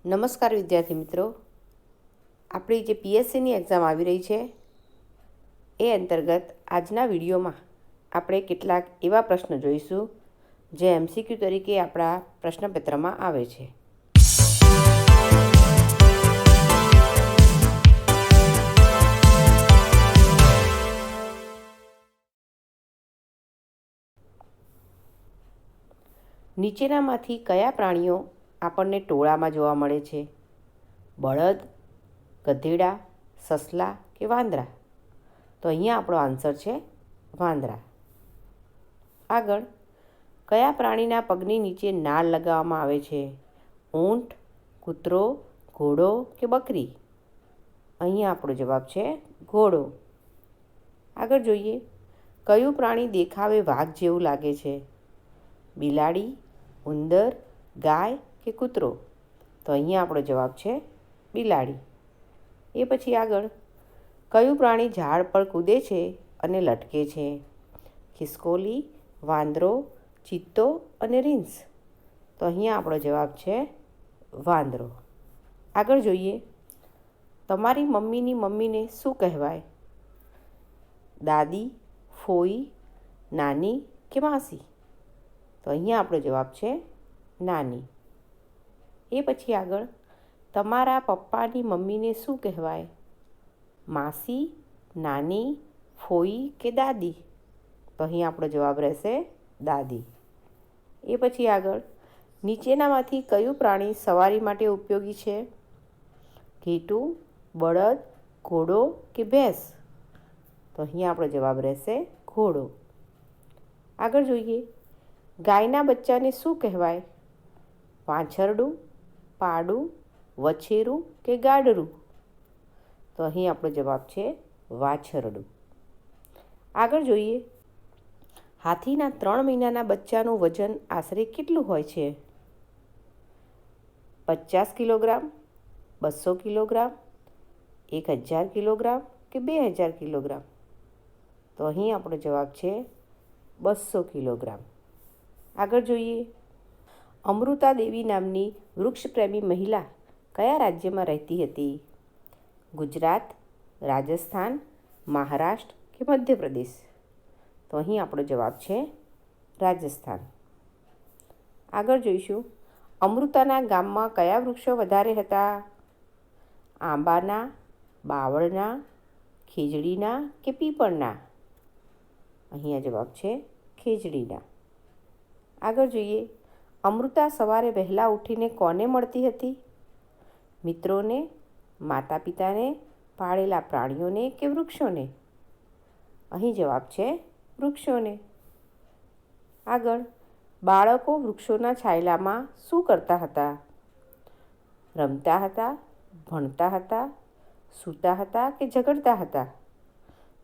નમસ્કાર વિદ્યાર્થી મિત્રો, આપણી જે પીએસસીની એક્ઝામ આવી રહી છે એ અંતર્ગત આજના વિડીયોમાં આપણે કેટલાક એવા પ્રશ્નો જોઈશું જે એમસીક્યુ તરીકે આપણા પ્રશ્નપત્રમાં આવે છે. નીચેનામાંથી કયા પ્રાણીઓ આપણને ટોળામાં જોવા મળે છે? બળદ, ગધેડા, સસલા કે વાંદરા? તો અહીંયા આપણો આન્સર છે વાંદરા. આગળ, કયા પ્રાણીના પગની નીચે નાળ લગાવવામાં આવે છે? ઊંટ, કૂતરો, ઘોડો કે બકરી? અહીંયા આપણો જવાબ છે ઘોડો. આગળ જોઈએ, કયું પ્રાણી દેખાવે વાઘ જેવું લાગે છે? બિલાડી, ઉંદર, ગાય કે કૂતરો? તો અહીંયા આપણો જવાબ છે બિલાડી. એ પછી આગળ, કયું પ્રાણી ઝાડ પર કૂદે છે અને લટકે છે? ખિસકોલી, વાંદરો, ચિત્તો અને રીંછ? તો અહીંયા આપણો જવાબ છે વાંદરો. આગળ જોઈએ, તમારી મમ્મીની મમ્મીને શું કહેવાય? દાદી, ફોઈ, નાની કે માસી? તો અહીંયા આપણો જવાબ છે નાની. એ પછી આગળ, તમારા પપ્પાની મમ્મીને શું કહેવાય? માસી, નાની, ફોઈ કે દાદી? તો અહીં આપણો જવાબ રહેશે દાદી. એ પછી આગળ, નીચેનામાંથી કયું પ્રાણી સવારી માટે ઉપયોગી છે? ઘેટું, બળદ, ઘોડો કે ભેંસ? તો અહીં આપણો જવાબ રહેશે ઘોડો. આગળ જોઈએ, ગાયના બચ્ચાને શું કહેવાય? વાછરડું, પાડું, વછેરું કે ગાડરું? તો અહીં આપણો જવાબ છે વાછરડું. આગળ જોઈએ, હાથીના 3 મહિનાના બચ્ચાનું વજન આશરે કેટલું હોય છે? 50 કિલોગ્રામ, 200 કિલોગ્રામ, 1000 કિલોગ્રામ કે 2000 કિલોગ્રામ? તો અહીં આપણો જવાબ છે 200 કિલોગ્રામ. આગળ જોઈએ, અમૃતા દેવી નામની વૃક્ષપ્રેમી મહિલા કયા રાજ્યમાં રહેતી હતી? ગુજરાત, રાજસ્થાન, મહારાષ્ટ્ર કે મધ્યપ્રદેશ? તો અહીં આપણો જવાબ છે રાજસ્થાન. આગળ જોઈશું, અમૃતાના ગામમાં કયા વૃક્ષો વધારે હતા? આંબાના, બાવળના, ખીજડીના કે પીપળના? અહીંયા જવાબ છે ખીજડીના. આગળ જોઈએ, અમૃતા સવારે વહેલા ઉઠીને કોને મળતી હતી? મિત્રોને, માતા પિતાને, પાળેલા પ્રાણીઓને કે વૃક્ષોને? અહીં જવાબ છે વૃક્ષોને. આગળ, બાળકો વૃક્ષોના છાયલામાં શું કરતા હતા? રમતા હતા, ભણતા હતા, સૂતા હતા કે ઝઘડતા હતા?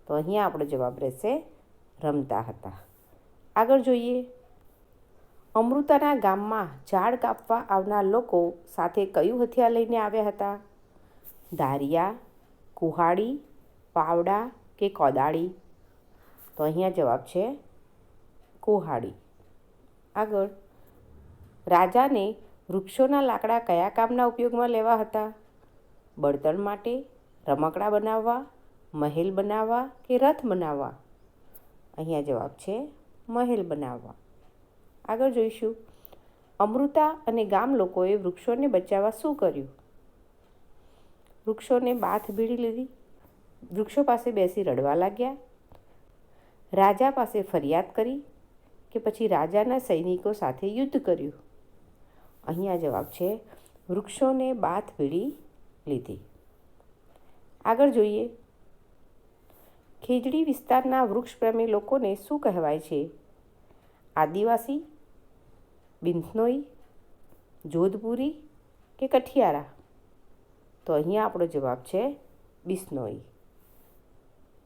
તો અહીંયા આપણો જવાબ રહેશે રમતા હતા. આગળ જોઈએ, અમૃતાના ગામમાં ઝાડ કાપવા આવનાર લોકો સાથે કયું હથિયાર લઈને આવ્યા હતા? ધારિયા, કુહાડી, પાવડા કે કોદાળી? તો અહીંયા જવાબ છે કુહાડી. આગળ, રાજાને વૃક્ષોના લાકડા કયા કામના ઉપયોગમાં લેવા હતા? બળતણ માટે, રમકડા બનાવવા, મહેલ બનાવવા કે રથ બનાવવા? અહીંયા જવાબ છે મહેલ બનાવવા. આગળ જોઈશું, અમૃતા અને ગામ લોકોએ વૃક્ષોને બચાવવા શું કર્યું? વૃક્ષોને બાથ ભીડી લીધી, વૃક્ષો પાસે બેસી રડવા લાગ્યા, રાજા પાસે ફરિયાદ કરી કે પછી રાજાના સૈનિકો સાથે યુદ્ધ કર્યું? અહીંયા જવાબ છે વૃક્ષોને બાથ ભીડી લીધી. આગળ જોઈએ, ખીજડી વિસ્તારના વૃક્ષપ્રેમી લોકોને શું કહેવાય છે? આદિવાસી, બિશ્નોઈ, જોધપુરી કે કઠિયારા? તો અહીંયા આપણો જવાબ છે બિશ્નોઈ.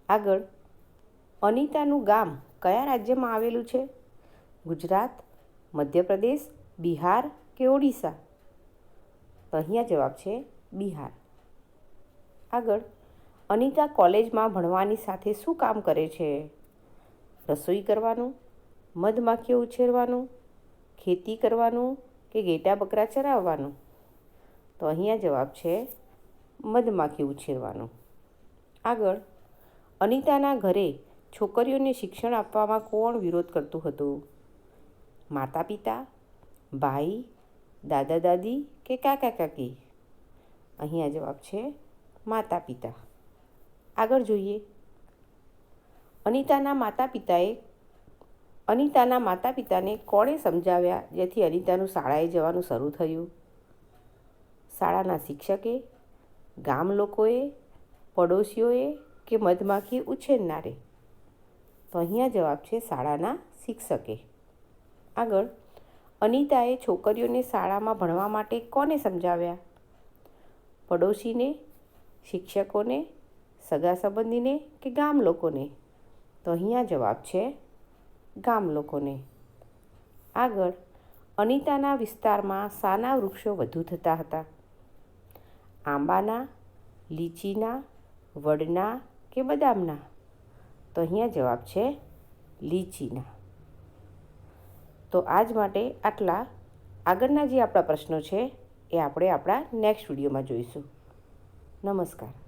આગળ, અનિતાનું ગામ કયા રાજ્યમાં આવેલું છે? ગુજરાત, મધ્યપ્રદેશ, બિહાર કે ઓડિશા? તો અહીંયા જવાબ છે બિહાર. આગળ, અનિતા કોલેજમાં ભણવાની સાથે શું કામ કરે છે? રસોઈ કરવાનું, મધમાખીઓ ઉછેરવાનું, ખેતી કરવાનું કે ઘેટા બકરા ચરાવવાનું? તો અહીંયા જવાબ છે મધમાખી ઉછેરવાનો. આગળ, અનિતાના ઘરે છોકરીઓને શિક્ષણ આપવામાં કોણ વિરોધ કરતું હતું? માતા પિતા, ભાઈ, દાદા દાદી કે કાકા કાકી? અહીંયા જવાબ છે માતા પિતા. આગળ જોઈએ, અનિતાના માતા પિતાને કોણે સમજાવ્યા જેથી અનિતાનું શાળાએ જવાનું શરૂ થયું? શાળાના શિક્ષકે, ગામ લોકોએ, પડોશીઓએ કે મધમાખી ઉછેરનારે? તો અહીંયા જવાબ છે શાળાના શિક્ષકે. આગળ, અનિતાએ છોકરીઓને શાળામાં ભણવા માટે કોને સમજાવ્યા? પડોશીને, શિક્ષકોને, સગા સંબંધીને કે ગામ લોકોને? તો અહીંયા જવાબ છે ગામ લોકોને. આગળ, અનિતાના વિસ્તારમાં શાના વૃક્ષો વધુ થતા હતા? આંબાના, લીચીના, વડના કે બદામના? તો અહીંયા જવાબ છે લીચીના. તો આજ માટે આટલા. આગળના જે આપણા પ્રશ્નો છે એ આપણે આપણા નેક્સ્ટ વિડીયોમાં જોઈશું. નમસ્કાર.